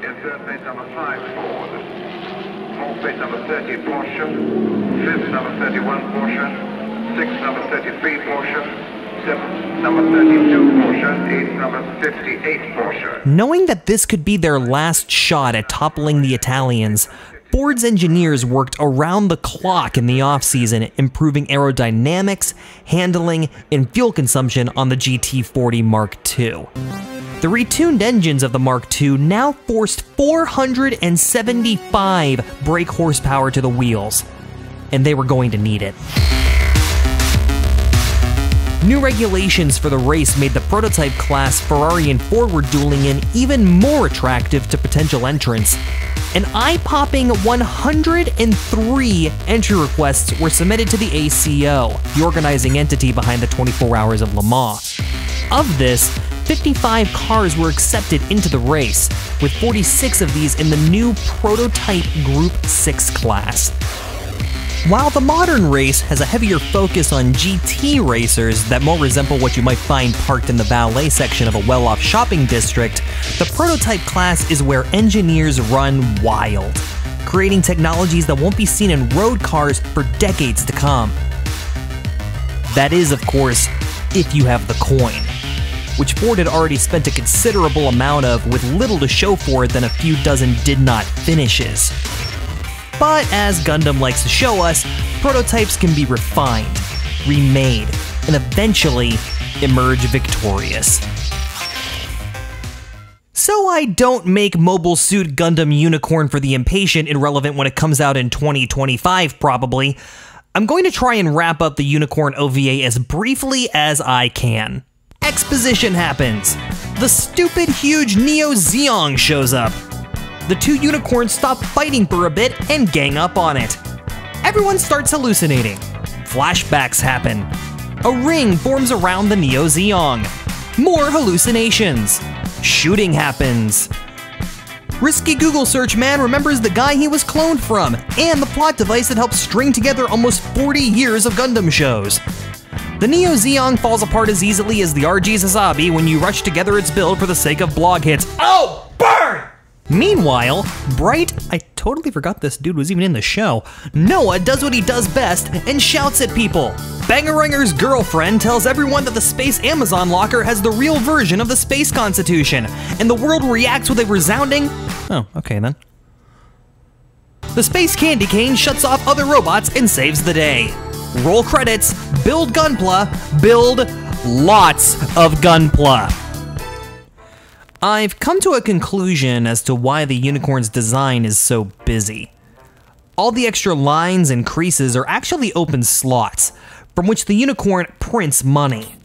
In third place, number 5, Ford. Fourth place, number 30, Porsche. Fifth, number 31, Porsche. Sixth, number 33, Porsche. Seventh, number 32, Porsche. Eighth, number 58, Porsche. Knowing that this could be their last shot at toppling the Italians, Ford's engineers worked around the clock in the off-season, improving aerodynamics, handling, and fuel consumption on the GT40 Mark II. The retuned engines of the Mark II now forced 475 brake horsepower to the wheels, and they were going to need it. New regulations for the race made the prototype class Ferrari and Ford were dueling in even more attractive to potential entrants. An eye-popping 103 entry requests were submitted to the ACO, the organizing entity behind the 24 Hours of Le Mans. Of this, 55 cars were accepted into the race, with 46 of these in the new prototype Group 6 class. While the modern race has a heavier focus on GT racers that more resemble what you might find parked in the valet section of a well-off shopping district, the prototype class is where engineers run wild, creating technologies that won't be seen in road cars for decades to come. That is, of course, if you have the coin, which Ford had already spent a considerable amount of with little to show for it than a few dozen did-not finishes. But as Gundam likes to show us, prototypes can be refined, remade, and eventually emerge victorious. So I don't make Mobile Suit Gundam Unicorn for the impatient irrelevant when it comes out in 2025 probably, I'm going to try and wrap up the Unicorn OVA as briefly as I can. Exposition happens. The stupid huge Neo Zeong shows up. The two unicorns stop fighting for a bit and gang up on it. Everyone starts hallucinating. Flashbacks happen. A ring forms around the Neo Zeong. More hallucinations. Shooting happens. Risky Google search man remembers the guy he was cloned from, and the plot device that helped string together almost 40 years of Gundam shows. The Neo Zeong falls apart as easily as the RG Sazabi when you rush together its build for the sake of blog hits. Oh, burn! Meanwhile, Bright, I totally forgot this dude was even in the show, Noah does what he does best and shouts at people. Bangaranger's girlfriend tells everyone that the Space Amazon Locker has the real version of the Space Constitution, and the world reacts with a resounding, oh, okay then. The Space Candy Cane shuts off other robots and saves the day. Roll credits, build Gunpla, build lots of Gunpla. I've come to a conclusion as to why the Unicorn's design is so busy. All the extra lines and creases are actually open slots, from which the Unicorn prints money.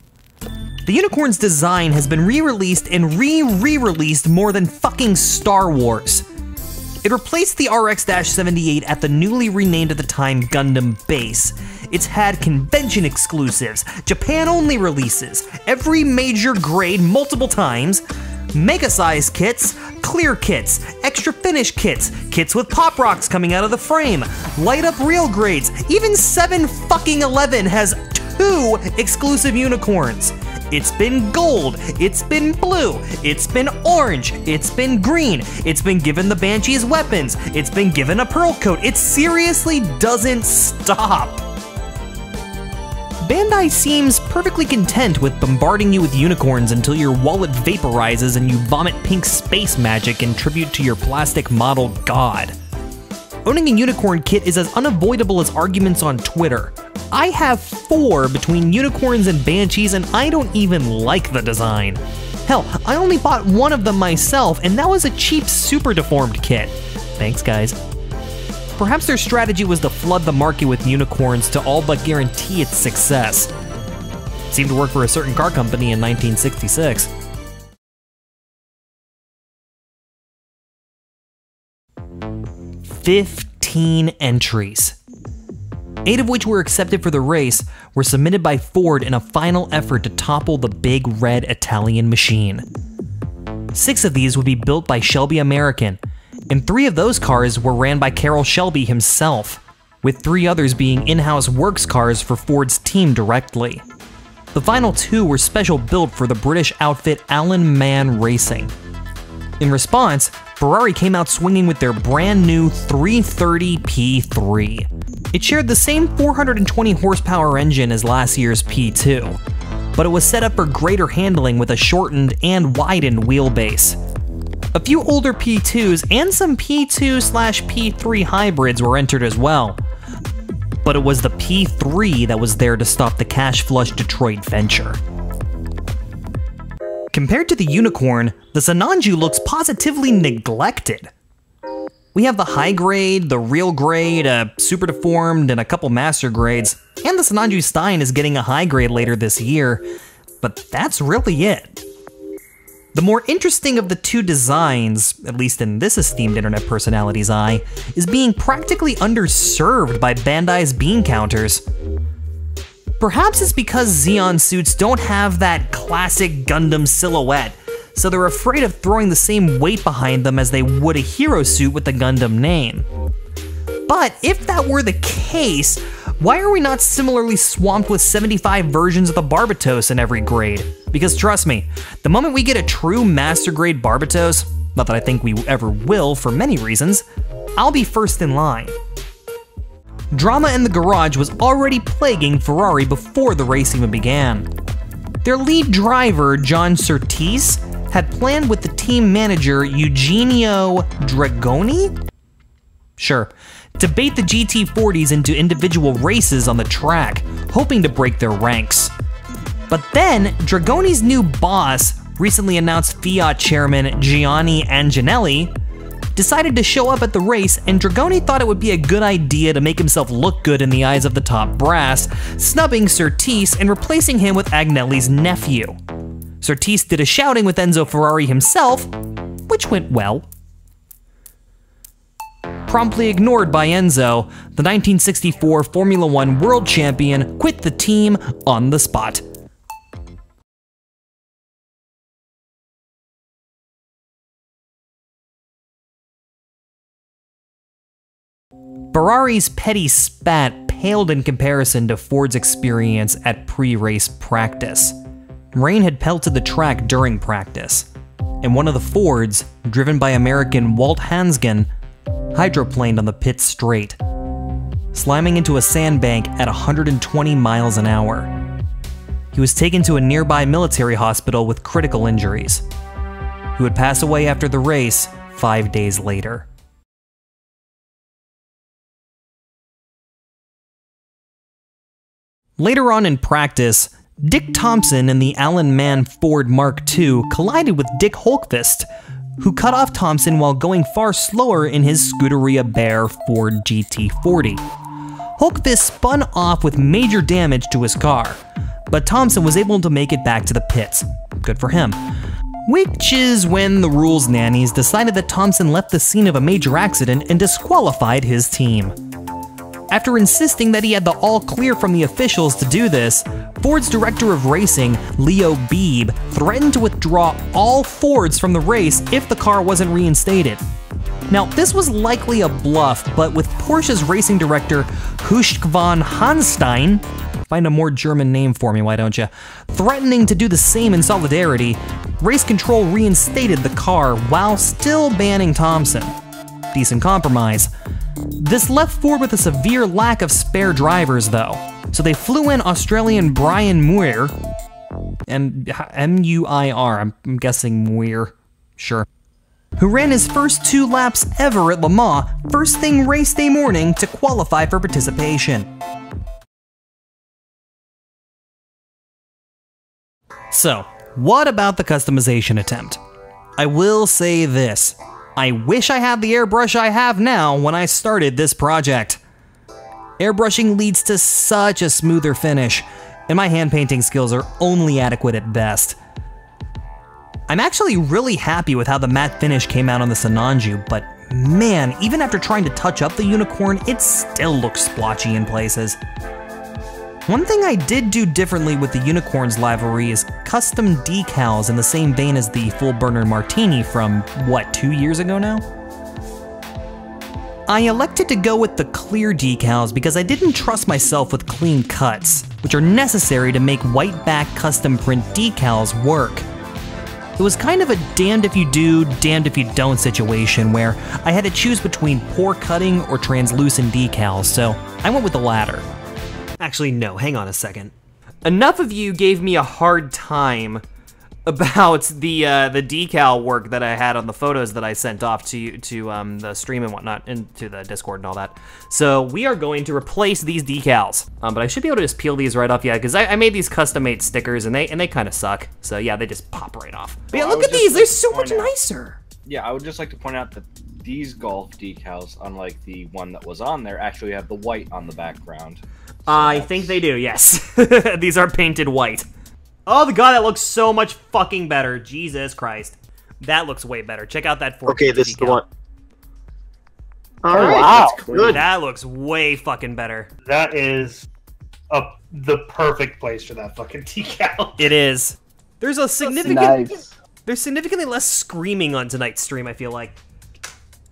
The Unicorn's design has been re-released and re-released more than fucking Star Wars. It replaced the RX-78 at the newly renamed at the time Gundam Base. It's had convention exclusives, Japan-only releases, every major grade multiple times, mega-size kits, clear kits, extra finish kits, kits with pop rocks coming out of the frame, light-up real grades, even 7-11 has 2 exclusive unicorns. It's been gold, it's been blue, it's been orange, it's been green, it's been given the Banshee's weapons, it's been given a pearl coat. It seriously doesn't stop. Bandai seems perfectly content with bombarding you with unicorns until your wallet vaporizes and you vomit pink space magic in tribute to your plastic model god. Owning a unicorn kit is as unavoidable as arguments on Twitter. I have 4 between unicorns and banshees and I don't even like the design. Hell, I only bought one of them myself and that was a cheap super deformed kit. Thanks guys. Perhaps their strategy was to flood the market with unicorns to all but guarantee its success. It seemed to work for a certain car company in 1966. "15 entries. 8 of which were accepted for the race were submitted by Ford in a final effort to topple the big red Italian machine. 6 of these would be built by Shelby American, and 3 of those cars were ran by Carroll Shelby himself, with 3 others being in-house works cars for Ford's team directly. The final 2 were special built for the British outfit Allen Mann Racing. In response, Ferrari came out swinging with their brand new 330 P3. It shared the same 420 horsepower engine as last year's P2, but it was set up for greater handling with a shortened and widened wheelbase. A few older P2s and some P2/P3 hybrids were entered as well, but it was the P3 that was there to stop the cash-flush Detroit venture. Compared to the Unicorn, the Sinanju looks positively neglected. We have the high grade, the real grade, a super deformed, and a couple master grades, and the Sinanju Stein is getting a high grade later this year, but that's really it. The more interesting of the two designs, at least in this esteemed internet personality's eye, is being practically underserved by Bandai's bean counters. Perhaps it's because Zeon suits don't have that classic Gundam silhouette, so they're afraid of throwing the same weight behind them as they would a hero suit with the Gundam name. But if that were the case, why are we not similarly swamped with 75 versions of the Barbatos in every grade? Because trust me, the moment we get a true master grade Barbatos, not that I think we ever will for many reasons, I'll be first in line. Drama in the garage was already plaguing Ferrari before the race even began. Their lead driver, John Surtees, had planned with the team manager, Eugenio Dragoni? Sure, to bait the GT40s into individual races on the track, hoping to break their ranks. But then, Dragoni's new boss, recently announced Fiat chairman Gianni Anginelli, decided to show up at the race, and Dragoni thought it would be a good idea to make himself look good in the eyes of the top brass, snubbing Surtees and replacing him with Agnelli's nephew. Surtees did a shouting with Enzo Ferrari himself, which went well. Promptly ignored by Enzo, the 1964 Formula One world champion quit the team on the spot. Ferrari's petty spat paled in comparison to Ford's experience at pre-race practice. Rain had pelted the track during practice, and one of the Fords, driven by American Walt Hansgen, hydroplaned on the pit straight, slamming into a sandbank at 120 miles an hour. He was taken to a nearby military hospital with critical injuries. He would pass away after the race 5 days later. Later on in practice, Dick Thompson in the Alan Mann Ford Mark II collided with Dick Holkvist, who cut off Thompson while going far slower in his Scuderia Bear Ford GT40. Holkvist spun off with major damage to his car, but Thompson was able to make it back to the pits. Good for him. Which is when the rules nannies decided that Thompson left the scene of a major accident and disqualified his team. After insisting that he had the all clear from the officials to do this, Ford's director of racing, Leo Beebe, threatened to withdraw all Fords from the race if the car wasn't reinstated. Now, this was likely a bluff, but with Porsche's racing director, Huschke von Hanstein, find a more German name for me, why don't you, threatening to do the same in solidarity, race control reinstated the car while still banning Thompson. Decent compromise. This left Ford with a severe lack of spare drivers, though, so they flew in Australian Brian Muir, and M-U-I-R, I'm guessing Muir, sure, who ran his first 2 laps ever at Le Mans, first thing race day morning to qualify for participation. So, what about the customization attempt? I will say this. I wish I had the airbrush I have now when I started this project. Airbrushing leads to such a smoother finish, and my hand painting skills are only adequate at best. I'm actually really happy with how the matte finish came out on the Sinanju, but man, even after trying to touch up the Unicorn, it still looks splotchy in places. One thing I did do differently with the Unicorn's livery is custom decals in the same vein as the Full Burner Martini from, what, 2 years ago now? I elected to go with the clear decals because I didn't trust myself with clean cuts, which are necessary to make white back custom print decals work. It was kind of a damned if you do, damned if you don't situation where I had to choose between poor cutting or translucent decals, so I went with the latter. Actually, no, hang on a second. Enough of you gave me a hard time about the decal work that I had on the photos that I sent off to the stream and whatnot, and to the Discord and all that. So we are going to replace these decals. But I should be able to just peel these right off, yeah, because I made these custom-made stickers and they kind of suck. So yeah, they just pop right off. But yeah, look at these, they're so much nicer. Yeah, I would just like to point out that these Golf decals, unlike the one that was on there, actually have the white on the background. So I think they do, yes. These are painted white. Oh, the god, that looks so much fucking better. Jesus Christ. That looks way better. Check out that 4K Okay, this is the decal. one. Oh, wow. good. That looks way fucking better. That is the perfect place for that fucking decal. It is. There's a significant... Nice. There's significantly less screaming on tonight's stream, I feel like.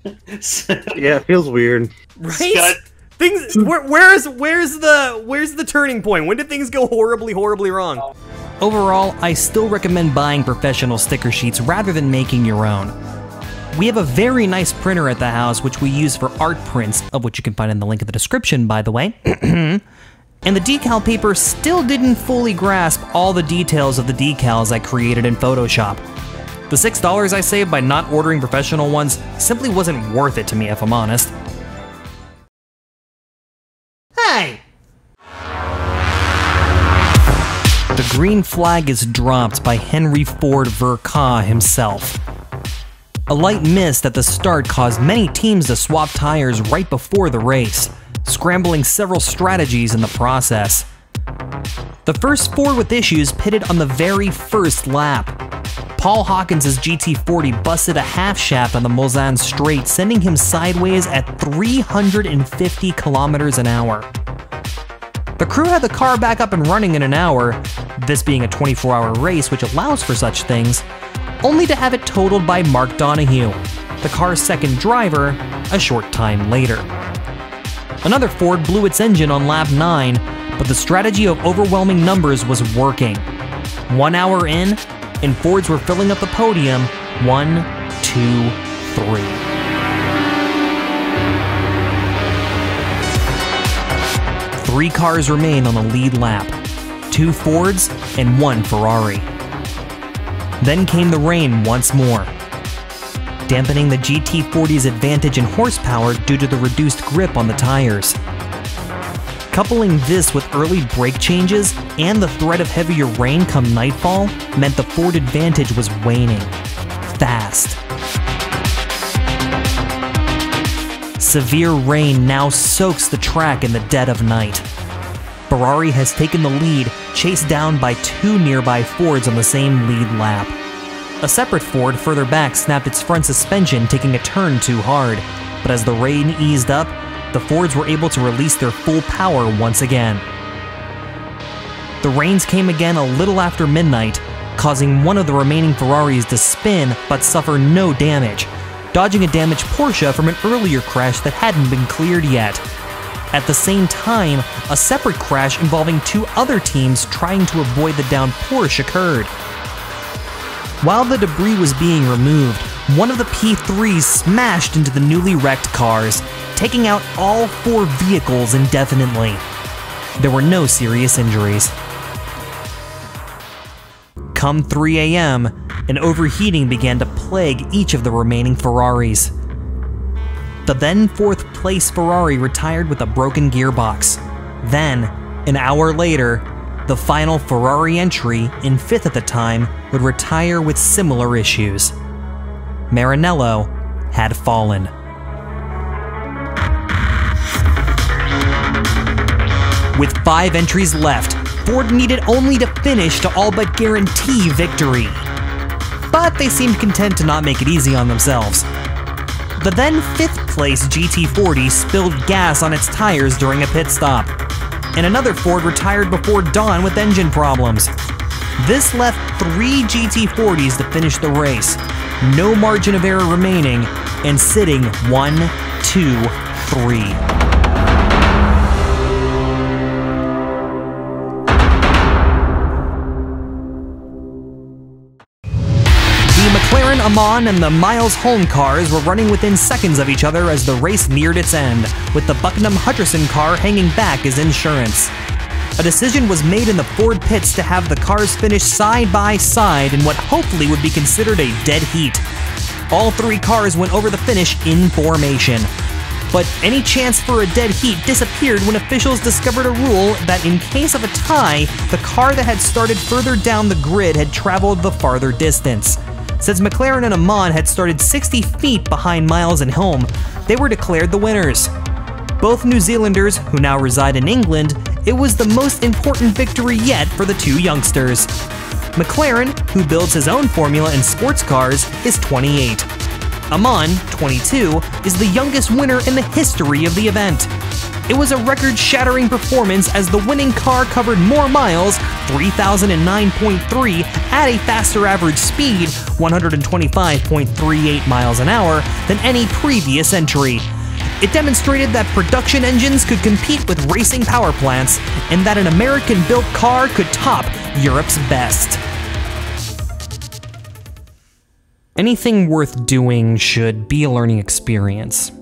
Yeah, it feels weird. Right? Scott. Things... Where's the turning point? When did things go horribly, horribly wrong? Overall, I still recommend buying professional sticker sheets rather than making your own. We have a very nice printer at the house which we use for art prints, of which you can find in the link in the description, by the way. And the decal paper still didn't fully grasp all the details of the decals I created in Photoshop. The $6 I saved by not ordering professional ones simply wasn't worth it to me, if I'm honest. Hey! The green flag is dropped by Henry Ford Verka himself. A light mist at the start caused many teams to swap tires right before the race, scrambling several strategies in the process. The first Ford with issues pitted on the very first lap. Paul Hawkins' GT40 busted a half shaft on the Mulsanne straight, sending him sideways at 350 kilometers an hour. The crew had the car back up and running in an hour, this being a 24-hour race which allows for such things, only to have it totaled by Mark Donohue, the car's second driver, a short time later. Another Ford blew its engine on lap 9, but the strategy of overwhelming numbers was working. 1 hour in, and Fords were filling up the podium, 1, 2, 3. Three cars remain on the lead lap, 2 Fords and 1 Ferrari. Then came the rain once more, dampening the GT40's advantage in horsepower due to the reduced grip on the tires. Coupling this with early brake changes and the threat of heavier rain come nightfall meant the Ford advantage was waning, fast. Severe rain now soaks the track in the dead of night. Ferrari has taken the lead, chased down by 2 nearby Fords on the same lead lap. A separate Ford further back snapped its front suspension, taking a turn too hard, but as the rain eased up, the Fords were able to release their full power once again. The rains came again a little after midnight, causing one of the remaining Ferraris to spin but suffer no damage, dodging a damaged Porsche from an earlier crash that hadn't been cleared yet. At the same time, a separate crash involving 2 other teams trying to avoid the downed Porsche occurred. While the debris was being removed, one of the P3s smashed into the newly wrecked cars, taking out all 4 vehicles indefinitely. There were no serious injuries. Come 3 a.m., and overheating began to plague each of the remaining Ferraris. The then 4th place Ferrari retired with a broken gearbox. Then, an hour later, the final Ferrari entry, in 5th at the time, would retire with similar issues. Maranello had fallen. With 5 entries left, Ford needed only to finish to all but guarantee victory. But they seemed content to not make it easy on themselves. The then 5th place GT40 spilled gas on its tires during a pit stop, and another Ford retired before dawn with engine problems. This left 3 GT40s to finish the race, no margin of error remaining, and sitting 1, 2, 3. Amon and the Miles Holm cars were running within seconds of each other as the race neared its end, with the Buckingham Hutcherson car hanging back as insurance. A decision was made in the Ford pits to have the cars finish side by side in what hopefully would be considered a dead heat. All three cars went over the finish in formation. But any chance for a dead heat disappeared when officials discovered a rule that in case of a tie, the car that had started further down the grid had traveled the farther distance. Since McLaren and Amon had started 60 feet behind Miles and Holm, they were declared the winners. Both New Zealanders, who now reside in England, it was the most important victory yet for the two youngsters. McLaren, who builds his own formula and sports cars, is 28. Amon, 22, is the youngest winner in the history of the event. It was a record-shattering performance as the winning car covered more miles, 3,009.3, at a faster average speed, 125.38 miles an hour, than any previous entry. It demonstrated that production engines could compete with racing power plants, and that an American-built car could top Europe's best. Anything worth doing should be a learning experience,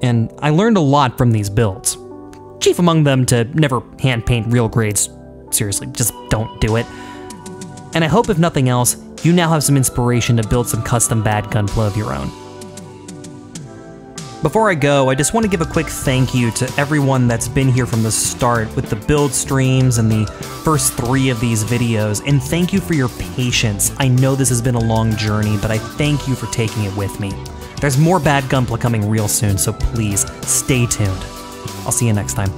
and I learned a lot from these builds. Chief among them to never hand paint real grades. Seriously, just don't do it. And I hope if nothing else, you now have some inspiration to build some custom bad gunpla of your own. Before I go, I just want to give a quick thank you to everyone that's been here from the start with the build streams and the first 3 of these videos, and thank you for your patience. I know this has been a long journey, but I thank you for taking it with me. There's more Bad Gunpla coming real soon, so please stay tuned. I'll see you next time.